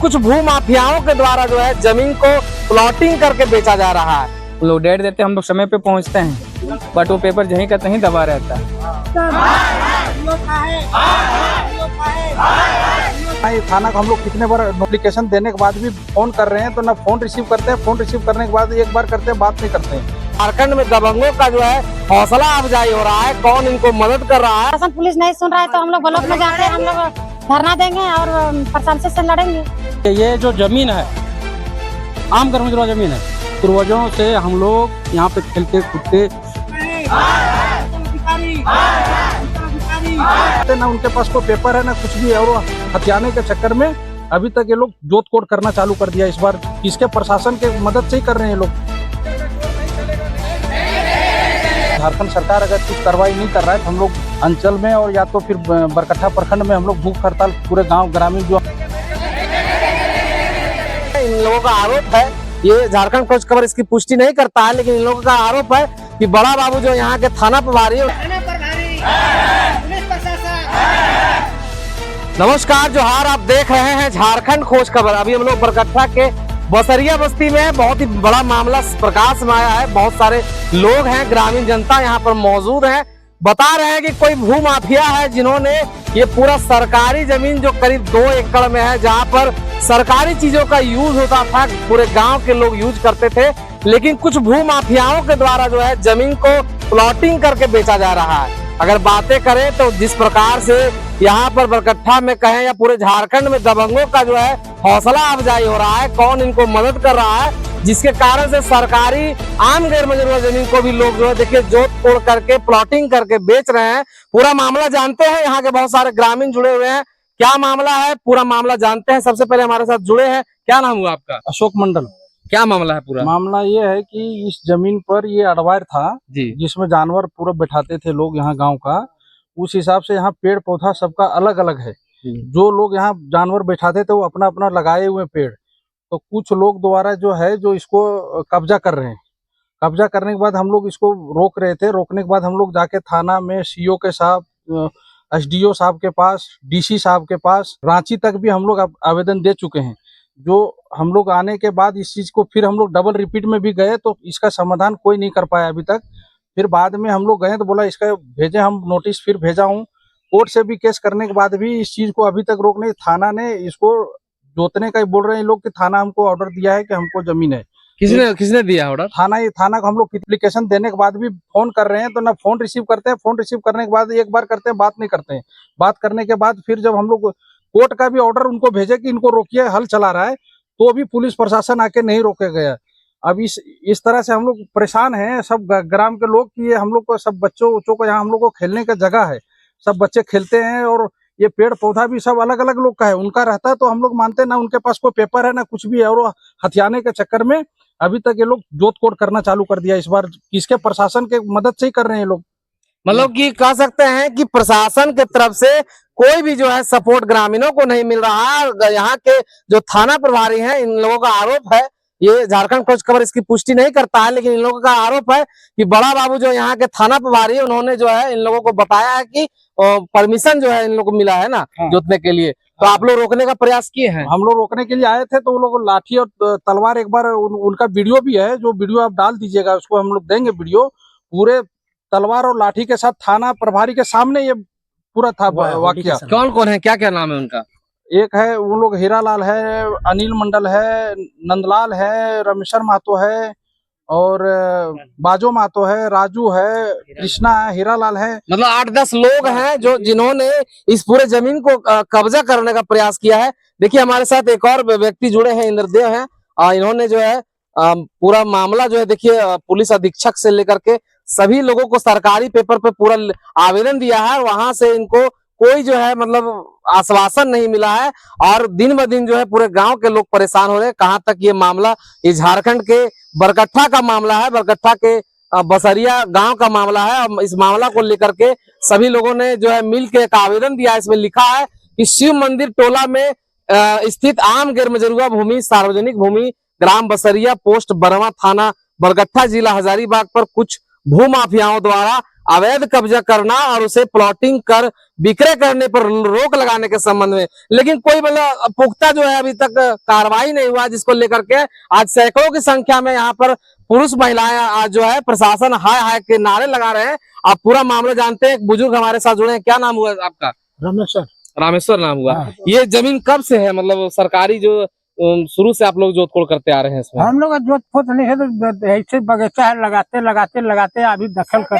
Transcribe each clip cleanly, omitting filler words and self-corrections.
कुछ भू माफियाओं के द्वारा जो है जमीन को प्लॉटिंग करके बेचा जा रहा है। लोग डेट देते हम लोग समय पे पहुंचते हैं, बट वो पेपर यहीं का कहीं दबा रहता है। थाना को हम लोग कितने बार नोटिफिकेशन देने के बाद भी फोन कर रहे हैं तो ना फोन रिसीव करते हैं, फोन रिसीव करने के बाद एक बार करते हैं, बात नहीं करते हैं। झारखंड में दबंगों का जो है हौसला अफजाई हो रहा है, कौन इनको मदद कर रहा है। शासन पुलिस नहीं सुन रहा है तो हम लोग ब्लॉक में जाते हैं, हम लोग धरना देंगे और प्रशासन से लड़ेंगे। ये जो जमीन है आम कर्मचारी जमीन है, पूर्वजों से हम लोग यहाँ पे खेलते कूदते, ना उनके पास कोई पेपर है ना कुछ भी है, और हथियाने के चक्कर में अभी तक ये लोग जोत कोड करना चालू कर दिया। इस बार किसके प्रशासन के मदद से ही कर रहे हैं ये लोग। झारखंड सरकार अगर कुछ कार्रवाई नहीं कर रहा है तो हम लोग अंचल में और या तो फिर बरकट्ठा प्रखंड में हम लोग भूख हड़ताल पूरे गांव ग्रामीण जो इन लोगों का आरोप है, ये झारखंड खोज खबर इसकी पुष्टि नहीं करता है, लेकिन इन लोगों का आरोप है कि बड़ा बाबू जो यहाँ के थाना प्रभारी नमस्कार जोहार, आप देख रहे हैं झारखंड खोज खबर। अभी हम लोग बरकट्ठा के बसरिया बस्ती में बहुत ही बड़ा मामला प्रकाश में आया है। बहुत सारे लोग हैं, ग्रामीण जनता यहाँ पर मौजूद है, बता रहे हैं कि कोई भू माफिया है जिन्होंने ये पूरा सरकारी जमीन जो करीब 2 एकड़ में है, जहाँ पर सरकारी चीजों का यूज होता था, पूरे गांव के लोग यूज करते थे, लेकिन कुछ भू माफियाओं के द्वारा जो है जमीन को प्लॉटिंग करके बेचा जा रहा है। अगर बातें करें तो जिस प्रकार से यहाँ पर बरकट्ठा में कहें या पूरे झारखंड में दबंगों का जो है हौसला अफजाई हो रहा है, कौन इनको मदद कर रहा है, जिसके कारण से सरकारी आम गैर मजरूआ जमीन को भी लोग जो है देखिए जोत तोड़ करके प्लॉटिंग करके बेच रहे हैं। पूरा मामला जानते हैं, यहाँ के बहुत सारे ग्रामीण जुड़े हुए हैं, क्या मामला है पूरा मामला जानते हैं। सबसे पहले हमारे साथ जुड़े हैं, क्या नाम हुआ आपका? अशोक मंडल। क्या मामला है पूरा? मामला ये है कि इस जमीन पर ये अडवायर था जी, जिसमें जानवर पूरा बैठाते थे लोग यहाँ गांव का। उस हिसाब से यहाँ पेड़ पौधा सबका अलग अलग है। जो लोग यहाँ जानवर बैठाते थे वो अपना अपना लगाए हुए पेड़, तो कुछ लोग द्वारा जो है जो इसको कब्जा कर रहे हैं। कब्जा करने के बाद हम लोग इसको रोक रहे थे। रोकने के बाद हम लोग जाके थाना में सीओ के साहब, एसडीओ साहब के पास, डीसी साहब के पास, रांची तक भी हम लोग आवेदन दे चुके हैं। जो हम लोग आने के बाद इस चीज को फिर हम लोग डबल रिपीट में भी गए तो इसका समाधान कोई नहीं कर पाया अभी तक। फिर बाद में हम लोग गए तो बोला इसका भेजे, हम नोटिस फिर भेजा हूँ। कोर्ट से भी केस करने के बाद भी इस चीज को अभी तक रोक नहीं। थाना ने इसको जोतने का ही बोल रहे हैं लोग कि थाना हमको ऑर्डर दिया है कि हमको जमीन है। किसने दिया ऑर्डर? थाना को हम लोग एप्लीकेशन देने के बाद भी फोन कर रहे हैं तो ना फोन रिसीव करते हैं, फोन रिसीव करने के बाद एक बार करते हैं, बात नहीं करते हैं। बात करने के बाद फिर जब हम लोग कोर्ट का भी ऑर्डर उनको भेजे कि इनको रोकिए, हल चला रहा है, तो भी पुलिस प्रशासन आके नहीं रोके गया। अब इस तरह से हम लोग परेशान हैं सब ग्राम के लोग कि ये हम लोग को सब बच्चों को यहाँ हम लोग को खेलने का जगह है, सब बच्चे खेलते हैं और ये पेड़ पौधा भी सब अलग अलग लोग का है, उनका रहता है तो हम लोग मानते हैं ना उनके पास कोई पेपर है ना कुछ भी है, और हथियाने के चक्कर में अभी तक ये लोग जोत कोड करना चालू कर दिया। इस बार किसके प्रशासन के मदद से ही कर रहे हैं ये लोग। मतलब कि कह सकते हैं कि प्रशासन के तरफ से कोई भी जो है सपोर्ट ग्रामीणों को नहीं मिल रहा है। यहाँ के जो थाना प्रभारी हैं, इन लोगों का आरोप है, ये झारखंड खोज खबर इसकी पुष्टि नहीं करता है, लेकिन इन लोगों का आरोप है कि बड़ा बाबू जो यहाँ के थाना प्रभारी है, उन्होंने जो है इन लोगों को बताया है कि परमिशन जो है इन लोगों को मिला है ना जोतने के लिए। तो आप लोग रोकने का प्रयास किए हैं? हम लोग रोकने के लिए आए थे तो वो लोग लाठी और तलवार, एक बार उनका वीडियो भी है, जो वीडियो आप डाल दीजिएगा उसको हम लोग देंगे वीडियो। पूरे तलवार और लाठी के साथ थाना प्रभारी के सामने ये पूरा था वाकया। कौन कौन है, क्या क्या नाम है उनका? एक है वो लोग हीरालाल है, अनिल मंडल है, नंदलाल है, रमेश्वर महतो है, और बाजो महतो है, राजू है, कृष्णा है, हीरालाल है। मतलब 8-10 लोग हैं जो जिन्होंने इस पूरे जमीन को कब्जा करने का प्रयास किया है। देखिए हमारे साथ एक और व्यक्ति जुड़े हैं, इंद्रदेव हैं, इन्होंने जो है पूरा मामला जो है देखिए पुलिस अधीक्षक से लेकर के सभी लोगों को सरकारी पेपर पे पूरा आवेदन दिया है, वहां से इनको कोई जो है मतलब आश्वासन नहीं मिला है, और दिन ब दिन जो है पूरे गांव के लोग परेशान हो रहे हैं। कहां तक ये मामला, ये झारखंड के बरकट्ठा का मामला है, बरकट्ठा के बसरिया गांव का मामला है। इस मामला को लेकर के सभी लोगों ने जो है मिल के एक आवेदन दिया है। इसमें लिखा है कि शिव मंदिर टोला में स्थित आम गैर मजरूआ भूमि सार्वजनिक भूमि ग्राम बसरिया पोस्ट बरवा थाना बरकट्ठा जिला हजारीबाग पर कुछ भू माफियाओं द्वारा अवैध कब्जा करना और उसे प्लॉटिंग कर विक्रय करने पर रोक लगाने के संबंध में, लेकिन कोई मतलब पुख्ता जो है अभी तक कार्रवाई नहीं हुआ, जिसको लेकर के आज सैकड़ों की संख्या में यहाँ पर पुरुष महिलाएं आज जो है प्रशासन हाय हाय के नारे लगा रहे हैं। आप पूरा मामला जानते हैं, एक बुजुर्ग हमारे साथ जुड़े हैं। क्या नाम हुआ आपका? रामेश्वर। रामेश्वर नाम हुआ। ये जमीन कब से है, मतलब सरकारी जो शुरू से आप लोग जोतकोड़ करते आ रहे हैं इसमें? हम लोग जोत खोत नहीं है तो ऐसे बगीचा है, लगाते अभी दखल कर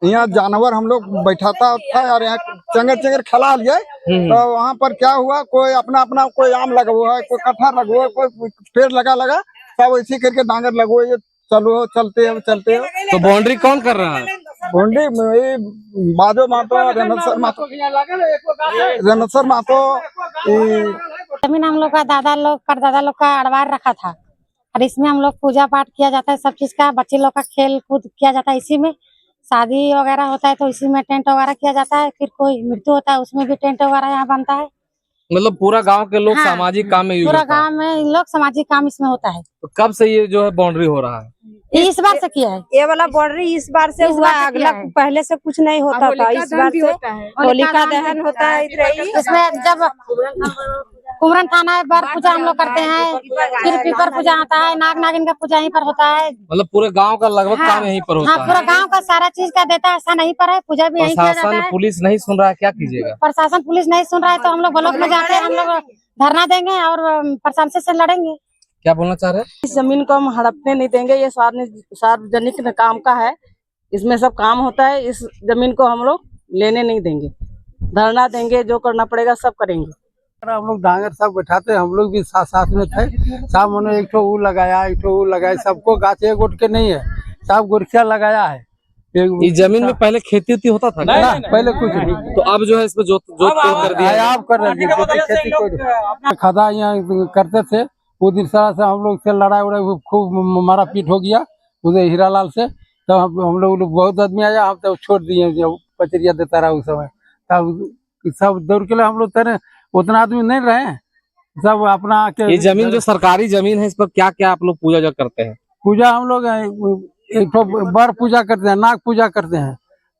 यहाँ जानवर हम लोग बैठाता था और यहाँ चंगर खिला लिए। तो वहाँ पर क्या हुआ, कोई अपना कोई आम लगो है, कोई कटहर लगो है, कोई पेड़ लगा सब इसी करके डांगर लगो, ये चलते हो। तो बाउंड्री कौन कर रहा है? बाउंड्री बाजो मातो रणसर मातो जमीन हम लोग का परदादा लोग का अड़वार रखा था, और इसमें हम लोग पूजा पाठ किया जाता है, सब चीज का बच्चे लोग का खेल कूद किया जाता है। इसी में शादी वगैरह होता है तो इसी में टेंट वगैरह किया जाता है। फिर कोई मृत्यु होता है उसमें भी टेंट वगैरह यहाँ बनता है। मतलब पूरा गांव के लोग सामाजिक काम में यूज पूरा होता है। गांव में इन लोग सामाजिक काम इसमें होता है। तो कब से ये जो है बाउंड्री हो रहा है? ये इस बार से किया है, ये वाला बाउंड्री इस बार से हुआ, अगला पहले से कुछ नहीं होता था। इस बार से होलिका दहन होता है इधर ही। इसमें जब कुमरन थाना है, बर पूजा हम लोग करते हैं, फिर पीपर पूजा आता है, नाग नागिन का पूजा यहीं पर होता है। मतलब पूरे गांव का लगभग काम यहीं पर होता हाँ, पूरा गांव का सारा चीज का देता है, ऐसा नहीं पर है, पूजा भी यहीं किया जाता प्रशासन है। पुलिस नहीं सुन रहा है, क्या कीजिएगा? प्रशासन पुलिस नहीं सुन रहा है तो हम लोग ब्लॉक में जाके हम लोग धरना देंगे और प्रशासन से लड़ेंगे। क्या बोलना चाह रहे हैं? इस जमीन को हम हड़पने नहीं देंगे, ये सार्वजनिक काम का है, इसमें सब काम होता है। इस जमीन को हम लोग लेने नहीं देंगे, धरना देंगे, जो करना पड़ेगा सब करेंगे। हम लोग डांगर सब बैठाते, हम लोग भी साथ में थे। सब उन्होंने एक ठो लगाया, सबको गाछ एक उठ के नहीं है, सब गुरखिया लगाया है। इस जमीन में पहले खेती होता था ना, पहले कुछ नहीं। तो अब जो है इसमें जोत कर दिया है। आप कर रहे खेती खदा यहाँ करते थे। वो दिन से हम लोग से लड़ाई खूब मारा पीट हो गया उधर हीरालाल से। तो हम लोग बहुत आदमी आया, हम तो छोड़ दिए, पचरिया देता रहा उस समय। तब सब दौड़ के लिए हम लोग तेरे उतना आदमी नहीं रहे, सब अपना। ये जमीन जो सरकारी जमीन है, इस पर क्या क्या आप लोग पूजा जो करते हैं? पूजा हम लोग एक तो बर पूजा करते हैं, नाग पूजा करते हैं,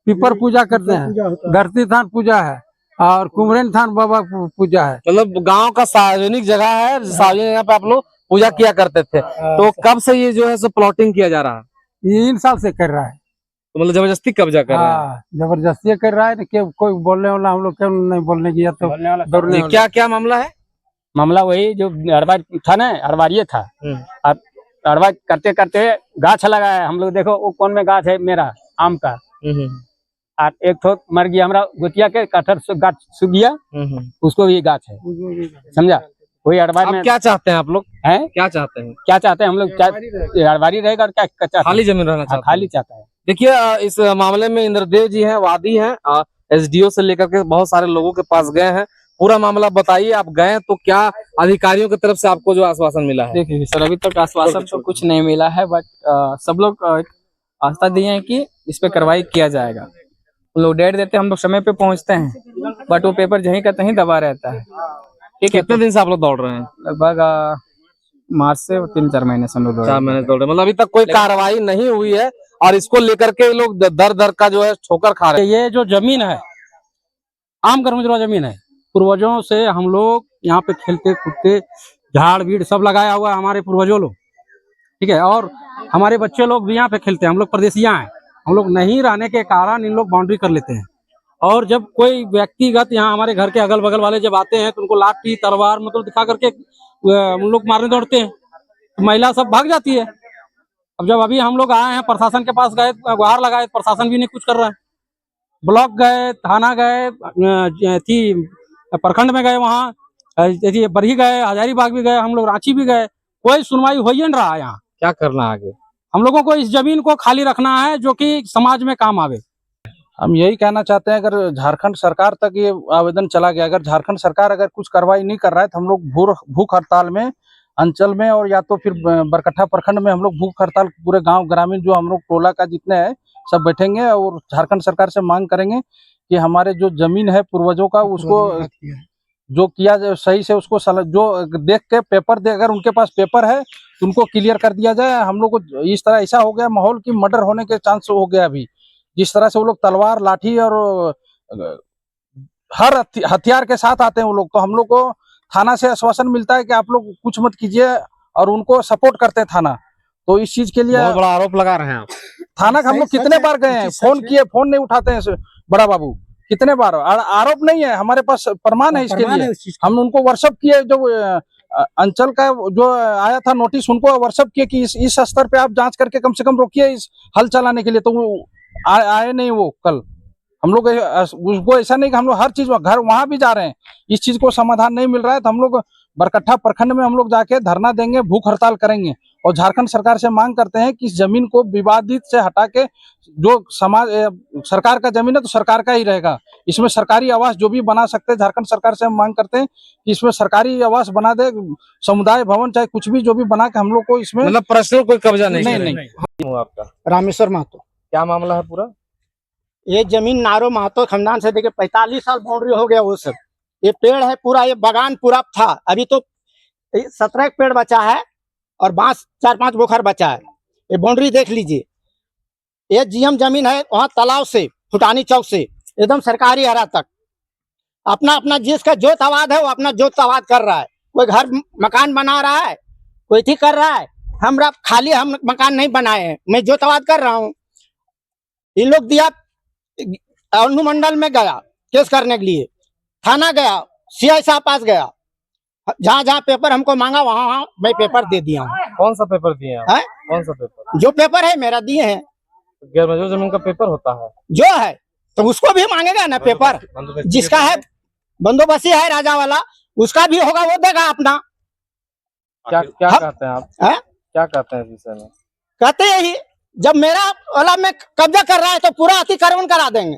पीपर पूजा करते हैं, धरती थान पूजा है और कुमरन थान बाबा पूजा है। मतलब गांव का सार्वजनिक जगह है, सार्वजनिक जगह पे आप लोग पूजा किया करते थे। तो कब से ये जो है सो प्लॉटिंग किया जा रहा है? ये 3 साल से कर रहा है। तो मतलब जबरदस्ती कब्जा कर रहा है? जबरदस्ती कर रहा है। कोई बोलने वाला हम लोग क्यों नहीं बोलने की, तो क्या क्या मामला है? मामला वही जो अरबार था ना, अरबारिये था। अब अरबार करते करते गाछ लगाया हम लोग, देखो वो कौन में गाछ है मेरा आम का, और एक ठोक मर गया हमारा गुतिया के कटहर से गाछ सूख गया, उसको भी गाछ है, समझा? वही अरबार में। क्या चाहते हैं आप लोग? हैं क्या चाहते हैं? क्या चाहते हैं हम लोग? अरबारी रहेगा और क्या कच्चा खाली जमीन रहना चाहते हैं? खाली चाहता है। देखिए इस मामले में इंद्रदेव जी हैं, वादी हैं, एसडीओ से लेकर के बहुत सारे लोगों के पास गए हैं। पूरा मामला बताइए, आप गए तो क्या अधिकारियों की तरफ से आपको जो आश्वासन मिला है? देखिए सर, अभी तक आश्वासन तो कुछ नहीं मिला है, बट सब लोग आस्था दिए हैं कि इस पे कार्रवाई किया जाएगा। वो लोग डेट देते हैं, हम लोग समय पे पहुंचते हैं, बट वो पेपर जहीं का तहीं दबा रहता है। ठीक है, कितने दिन से आप लोग दौड़ रहे हैं? लगभग मार्च से 3-4 महीने से हम लोग 4 महीने दौड़ रहे हैं। मतलब अभी तक कोई कार्रवाई नहीं हुई है और इसको लेकर के लोग दर का जो है ठोकर खा रहे हैं। ये जो जमीन है आम गर्मजोरा जमीन है, पूर्वजों से हम लोग यहाँ पे खेलते कूदते, झाड़ भीड़ सब लगाया हुआ है हमारे पूर्वजों लोग, ठीक है। और हमारे बच्चे लोग भी यहाँ पे खेलते हैं। हम लोग परदेसियां हैं, हम लोग नहीं रहने के कारण इन लोग बाउंड्री कर लेते हैं। और जब कोई व्यक्तिगत यहाँ हमारे घर के अगल बगल वाले जब आते हैं तो उनको लाठी तलवार मतलब दिखा करके उन लोग मारने दौड़ते हैं, तो महिला सब भाग जाती है। अब जब अभी हम लोग आए हैं, प्रशासन के पास गए, गुहार लगाए, प्रशासन भी नहीं कुछ कर रहा है। ब्लॉक गए, थाना गए, प्रखंड में गए, वहाँ बरही गए, हजारीबाग भी गए, हम लोग रांची भी गए, कोई सुनवाई हो ही नहीं रहा है। यहाँ क्या करना आगे? हम लोगों को इस जमीन को खाली रखना है जो कि समाज में काम आवे। हम यही कहना चाहते हैं, अगर झारखंड सरकार तक ये आवेदन चला गया, अगर झारखंड सरकार अगर कुछ कार्रवाई नहीं कर रहा है तो हम लोग भूख हड़ताल में अंचल में और या तो फिर बरकट्ठा प्रखंड में हम लोग भूख हड़ताल, पूरे गांव ग्रामीण जो हम लोग टोला का जितने हैं सब बैठेंगे और झारखंड सरकार से मांग करेंगे कि हमारे जो जमीन है पूर्वजों का, उसको जो किया जाए सही से, उसको जो देख के पेपर दे, अगर उनके पास पेपर है तो उनको क्लियर कर दिया जाए। हम लोग को इस तरह ऐसा हो गया माहौल कि मर्डर होने के चांस हो गया अभी, जिस तरह से वो लोग तलवार लाठी और हर हथियार के साथ आते हैं वो लोग, तो हम लोग को थाना से आश्वासन मिलता है कि आप लोग कुछ मत कीजिए, और उनको सपोर्ट करते हैं थाना। तो इस चीज के लिए बहुत बड़ा आरोप लगा रहे हैं आप। थाना का हम लोग कितने बार गए हैं, फोन किए, फोन नहीं उठाते हैं बड़ा बाबू, कितने बार। आरोप नहीं है, हमारे पास प्रमाण है इसके लिए। हम उनको व्हाट्सएप किए, जो अंचल का जो आया था नोटिस, उनको व्हाट्सएप किए कि इस स्तर पे आप जांच करके कम से कम रोकिए इस हल चलाने के लिए, तो वो आए नहीं। वो कल हम लोग उसको ऐसा नहीं कि हम लोग हर चीज घर वहां भी जा रहे हैं, इस चीज को समाधान नहीं मिल रहा है, तो हम लोग बरकट्ठा प्रखंड में हम लोग जाके धरना देंगे, भूख हड़ताल करेंगे, और झारखंड सरकार से मांग करते हैं कि इस जमीन को विवादित से हटा के, जो समाज सरकार का जमीन है तो सरकार का ही रहेगा, इसमें सरकारी आवास जो भी बना सकते हैं, झारखंड सरकार से हम मांग करते हैं कि इसमें सरकारी आवास बना दे, समुदाय भवन चाहे कुछ भी, जो भी बना के हम लोग को इसमें, मतलब पर्सनल कोई कब्जा नहीं नहीं। हूँ आपका रामेश्वर महतो। क्या मामला है पूरा? ये जमीन नारो महतो खानदान से देखिए 45 साल बाउंड्री हो गया वो सब। ये पेड़ है पूरा, ये बागान पूरा था, अभी तो 17 पेड़ बचा है और बांस 4-5 बोखर बचा है। ये बाउंड्री देख लीजिए, ये जीएम जमीन है, वहाँ तालाब से फुटानी चौक से एकदम सरकारी हरा तक, अपना अपना जिसका जोत आबाद है वो अपना जोत आबाद कर रहा है। कोई घर मकान बना रहा है, कोई ठीक कर रहा है, हम खाली हम मकान नहीं बनाए हैं, मैं जोत आबाद कर रहा हूँ। इन लोग दिया, अनुमंडल में गया केस करने के लिए, थाना गया, सीआई साहब पास गया, जहाँ जहाँ पेपर हमको मांगा वहाँ मैं पेपर दे दिया हूँ। कौन सा पेपर दिए आप? कौन सा पेपर? जो पेपर है मेरा दिए हैं। गैर मंजूर जमीन का पेपर होता है जो है तो उसको भी मांगेगा ना पेपर, जिसका है बंदोबस्ती है राजा वाला, उसका भी होगा, वो देगा अपना। क्या कहते हैं आप? क्या कहते हैं इस विषय में? कहते यही, जब मेरा वाला में कब्जा कर रहा है तो पूरा अतिक्रमण करा देंगे,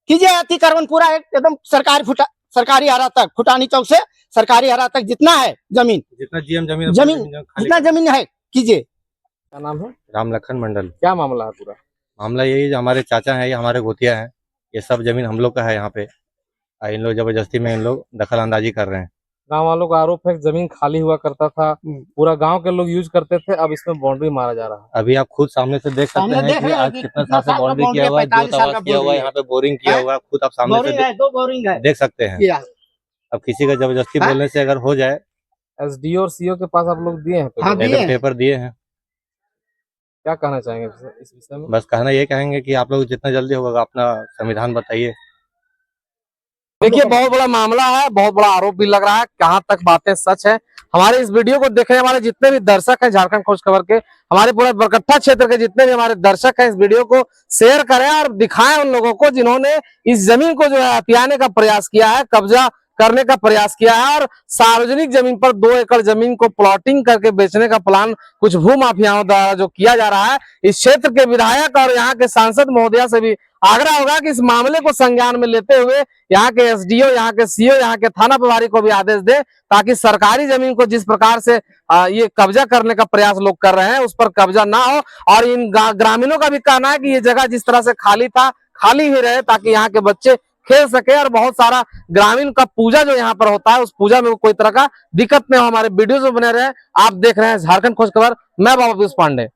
कीजिए अतिक्रमण पूरा एकदम सरकारी हरा तक, फुटानी चौक से सरकारी हरा तक जितना है जमीन, जितना जीएम जमीन जितना जमीन है कीजिए। क्या नाम है? राम लखन मंडल। क्या मामला है पूरा? मामला यही, हमारे चाचा हैं, ये हमारे गोतिया हैं, ये सब जमीन हम लोग का है यहाँ पे, इन लोग जबरदस्ती में इन लोग दखल अंदाजी कर रहे हैं। गांव वालों का आरोप है जमीन खाली हुआ करता था, पूरा गांव के लोग यूज करते थे, अब इसमें बाउंड्री मारा जा रहा है। अभी आप खुद सामने से देख सकते हैं कि आज कितना साल से बाउंड्री किया हुआ है, जोत किया हुआ है, यहाँ पे बोरिंग किया हुआ है, खुद आप सामने से 2 बोरिंग है देख सकते हैं। अब किसी का जबरदस्ती बोलने से अगर हो जाए, एसडीओ और सीओ के पास आप लोग दिए हैं पेपर दिए हैं। क्या कहना चाहेंगे इस विषय में? बस कहना ये कहेंगे कि आप लोग जितना जल्दी होगा अपना संविधान बताइए। देखिए, बहुत बड़ा मामला है, बहुत बड़ा आरोप भी लग रहा है, कहाँ तक बातें सच है। हमारे इस वीडियो को देखने वाले जितने भी दर्शक हैं झारखंड खोज खबर के, हमारे पूरे बरकट्ठा क्षेत्र के जितने भी हमारे दर्शक हैं, इस वीडियो को शेयर करें और दिखाएं उन लोगों को जिन्होंने इस जमीन को जो है हथियाने का प्रयास किया है, कब्जा करने का प्रयास किया है, और सार्वजनिक जमीन पर 2 एकड़ जमीन को प्लॉटिंग करके बेचने का प्लान कुछ भू माफियाओं द्वारा जो किया जा रहा है। इस क्षेत्र के विधायक और यहाँ के सांसद महोदया से भी आग्रह होगा कि इस मामले को संज्ञान में लेते हुए यहाँ के एसडीओ, यहाँ के सीओ, यहाँ के थाना प्रभारी को भी आदेश दे, ताकि सरकारी जमीन को जिस प्रकार से ये कब्जा करने का प्रयास लोग कर रहे हैं उस पर कब्जा ना हो। और इन ग्रामीणों का भी कहना है कि ये जगह जिस तरह से खाली था, खाली ही रहे, ताकि यहाँ के बच्चे खेल सके, और बहुत सारा ग्रामीण का पूजा जो यहाँ पर होता है उस पूजा में कोई तरह का दिक्कत नहीं हो। हमारे वीडियोस में बने रहे। आप देख रहे हैं झारखंड खोज खबर, मैं बाबा पीयूष पांडे।